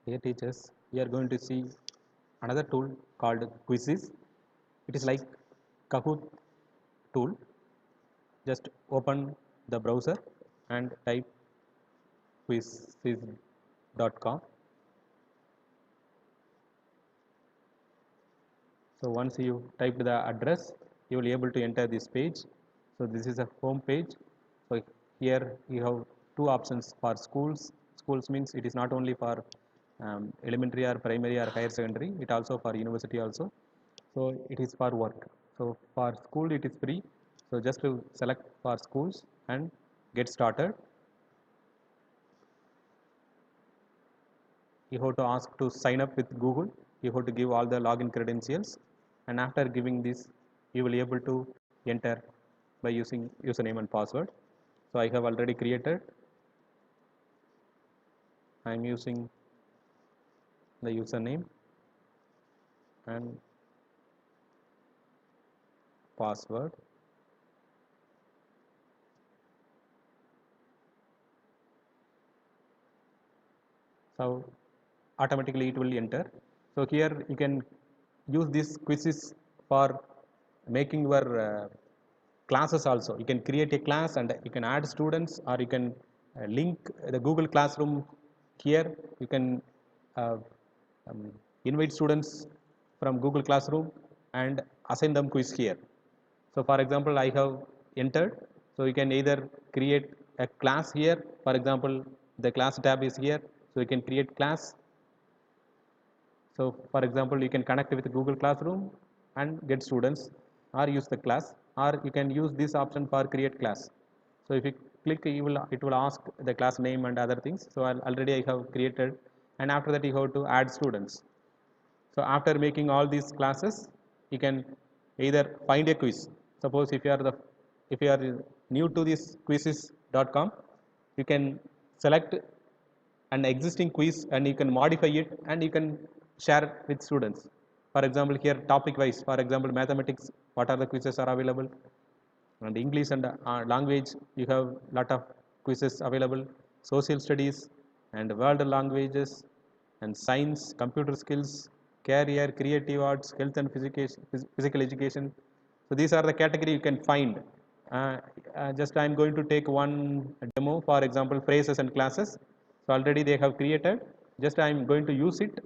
Dear teachers, we are going to see another tool called Quizzes. It is like Kahoot tool. Just open the browser and type quizzes.com. So once you type the address, you will be able to enter this page. So this is a home page. So here you have two options for schools. Schools means it is not only for elementary or primary or higher secondary, it also for university also. So it is for work. So for school it is free. So just to select for schools and get started. You have to ask to sign up with Google. You have to give all the login credentials, and after giving this you will be able to enter by using username and password. So I have already created. I am using the username and password. So automatically it will enter. So here you can use these quizzes for making your classes also. You can create a class and you can add students, or you can link the Google Classroom here. You can uh, um, invite students from Google Classroom and assign them quiz here. So for example, I have entered. So you can either create a class here. For example, the class tab is here. So you can create class. So for example, you can connect with Google Classroom and get students, or use the class, or you can use this option for create class. So if you click, it will ask the class name and other things. So already I have created, and after that you have to add students. So after making all these classes, you can either find a quiz. Suppose if you are new to this quizzes.com, you can select an existing quiz and you can modify it and you can share with students. For example, here topic wise, for example, mathematics, what are the quizzes are available, and English and language, you have lot of quizzes available. Social studies and world languages and science, computer skills, career, creative arts, health and physical education. So these are the category you can find. Just I am going to take one demo, for example, phrases and classes. So already they have created. Just I am going to use it.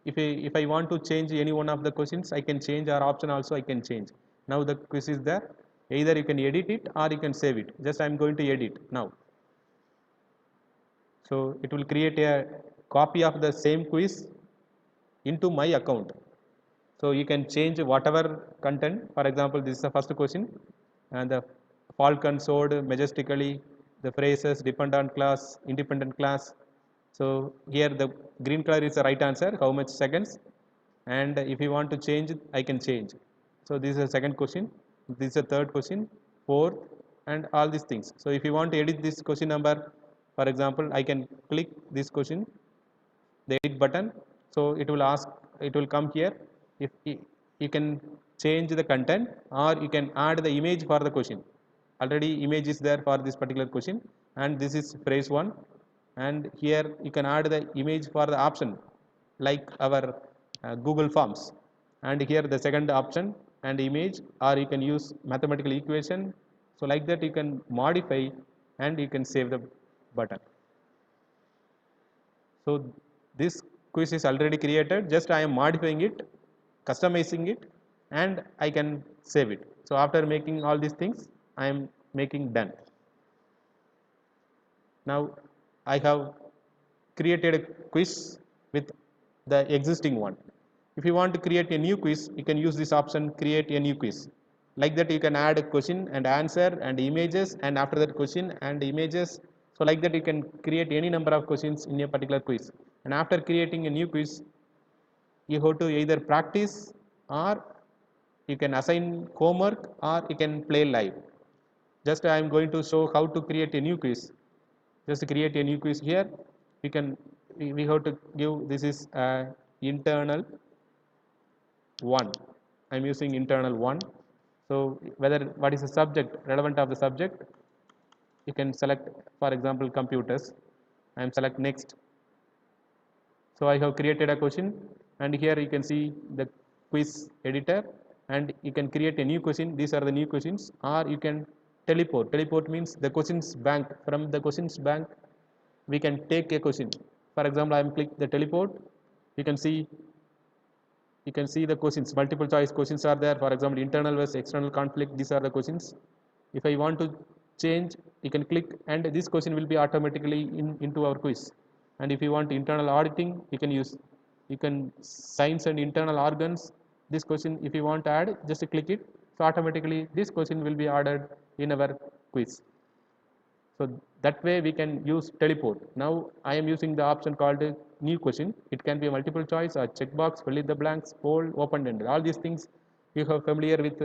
If I want to change any one of the questions, I can change, or option also I can change. Now the quiz is there. Either you can edit it or you can save it. Just I am going to edit now. So it will create a copy of the same quiz into my account. So you can change whatever content. For example, this is the first question, and the falcon soared majestically. The phrases dependent class, independent class. So here the green color is the right answer. How much seconds? And if you want to change it, I can change. So this is the second question. This is the third question, fourth, and all these things. So if you want to edit this question number, for example, I can click this question, the edit button. So it will come here. If you can change the content, or you can add the image for the question. Already image is there for this particular question, and this is phrase 1, and here you can add the image for the option like our Google Forms, and here the second option and image, or you can use mathematical equation. So like that you can modify and you can save the button. So this quiz is already created, just I am modifying it, customizing it, and I can save it. So after making all these things, I am making done. Now I have created a quiz with the existing one. If you want to create a new quiz, you can use this option, create a new quiz. Like that you can add a question and answer and images, and after that question and images. So like that you can create any number of questions in a particular quiz. And after creating a new quiz, you have to either practice, or you can assign homework, or you can play live. Just I am going to show how to create a new quiz. Just create a new quiz here. We can we have to give, this is internal 1. I am using internal 1. So whether what is the subject relevant of the subject, you can select, for example, computers. I am select next. So I have created a question, and here you can see the quiz editor, and you can create a new question. These are the new questions, or you can teleport. Teleport means the questions bank. From the questions bank, we can take a question. For example, I am click the teleport. You can see the questions. Multiple choice questions are there. For example, internal versus external conflict. These are the questions. If I want to change, you can click, and this question will be automatically into our quiz. And if you want internal auditing, you can science and internal organs. This question, if you want to add, just click it. So automatically this question will be added in our quiz. So that way we can use teleport. Now I am using the option called new question. It can be a multiple choice, a checkbox, fill in the blanks, poll, open-ended. All these things you are familiar with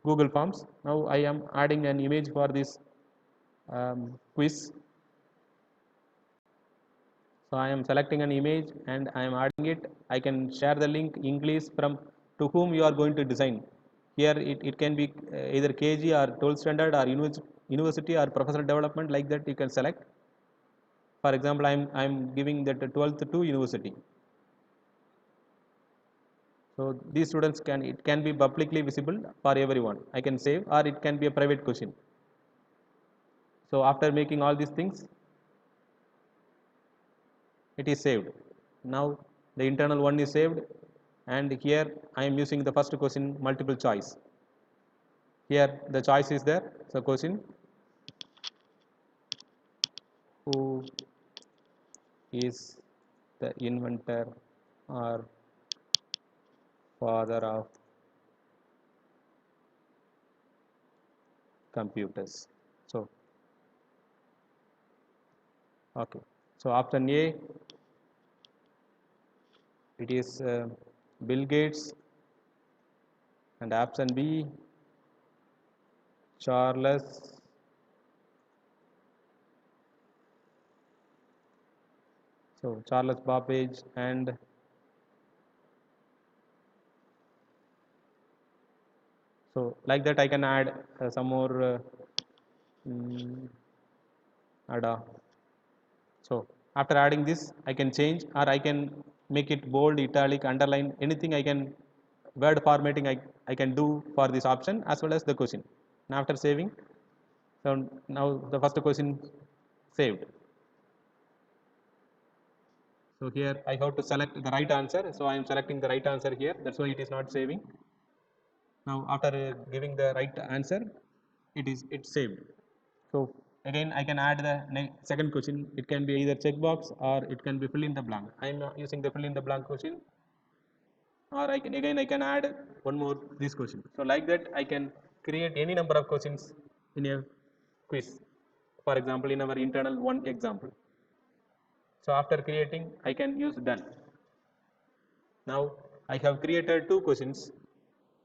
Google Forms. Now I am adding an image for this quiz. So I am selecting an image and I am adding it. I can share the link English from to whom you are going to design. Here it can be either KG or 12th standard or university or professional development, like that you can select. For example, I am giving that 12th to university. So these students it can be publicly visible for everyone. I can save, or it can be a private question. So after making all these things, it is saved. Now the internal one is saved, and here I am using the first question multiple choice. Here the choice is there. So question, who is the inventor or father of computers? So okay, so option A, it is Bill Gates, and option B, Charles Babbage, and so like that I can add some more So after adding this, I can change, or I can make it bold, italic, underline, anything I can, word formatting I can do for this option as well as the question. Now after saving, so now the first question saved. So here I have to select the right answer. So I am selecting the right answer here. That's why it is not saving. Now after giving the right answer, it's saved. So again I can add the second question. It can be either checkbox or it can be fill in the blank. I am using the fill in the blank question, or I can add one more this question. So like that I can create any number of questions in a quiz. For example, in our internal one example. So after creating, I can use done. Now I have created two questions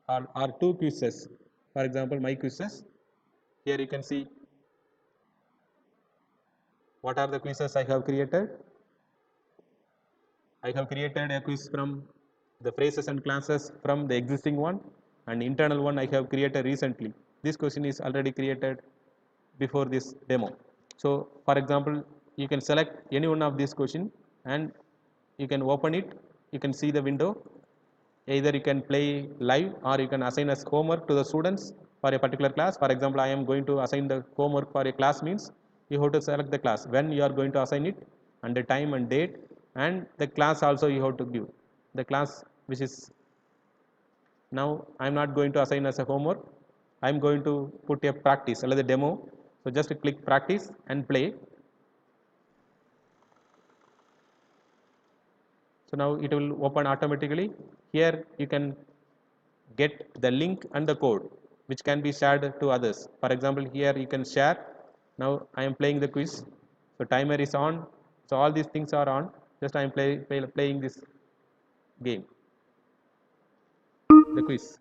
or two quizzes. For example, my quizzes. Here you can see what are the quizzes I have created. I have created a quiz from the phrases and classes from the existing one, and internal one I have created recently. This question is already created before this demo. So for example, you can select any one of these question and you can open it. You can see the window. Either you can play live, or you can assign as homework to the students for a particular class. For example, I am going to assign the homework for a class, means you have to select the class when you are going to assign it, and the time and date, and the class also you have to give the class, which is, now I am not going to assign as a homework. I am going to put a practice, or the demo. So just click practice and play. So now it will open automatically. Here you can get the link and the code which can be shared to others. For example, here you can share. Now I am playing the quiz. So timer is on. So all these things are on. Just I am playing this game, the quiz.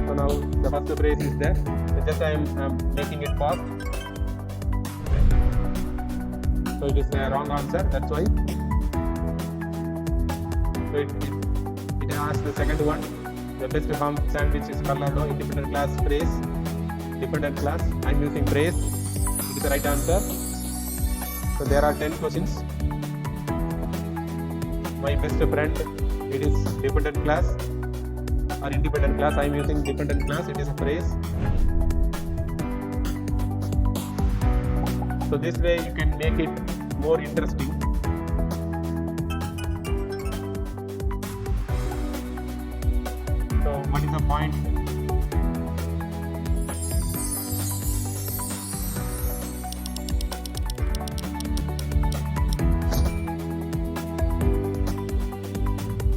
So now the first phrase is there. So just I am making it fast. So it is a wrong answer. That's why. So it asks the second one. The best farm sandwich is Carlado. Independent class phrase. Dependent class. I am using phrase. It is the right answer. So there are 10 questions. My best friend, it is dependent class or independent class. I am using dependent class. It is a phrase. So this way you can make it more interesting. So what is the point?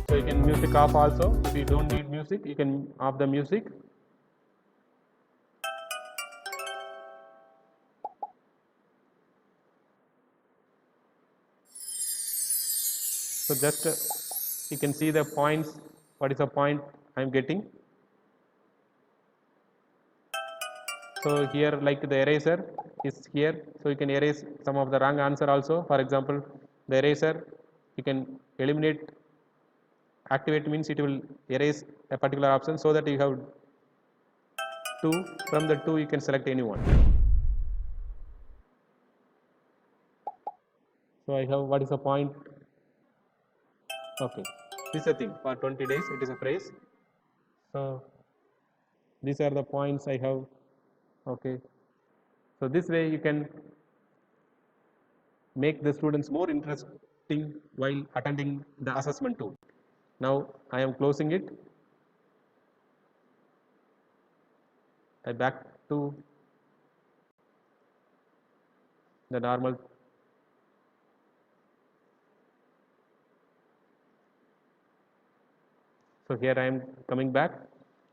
So you can music off also. If you don't need music, you can off the music. So just you can see the points. What is the point I am getting? So here, like the eraser is here, so you can erase some of the wrong answer also. For example, the eraser, you can eliminate, activate means it will erase a particular option, so that you have two. From the two you can select any one. So I have, what is the point? Okay, this is a thing for 20 days. It is a phrase. So these are the points I have. Okay, so this way you can make the students more interesting while attending the assessment tool. Now I am closing it. I back to the normal. So here I am coming back.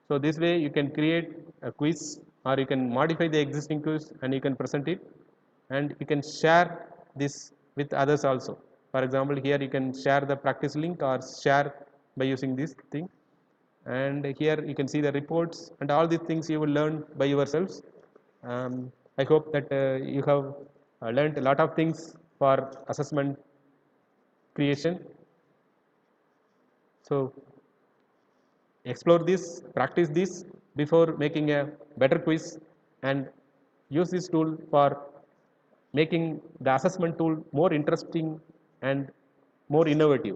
So this way you can create a quiz, or you can modify the existing quiz and you can present it, and you can share this with others also. For example, here you can share the practice link or share by using this thing, and here you can see the reports and all these things you will learn by yourselves. I hope that you have learned a lot of things for assessment creation. So explore this, practice this before making a better quiz, and use this tool for making the assessment tool more interesting and more innovative.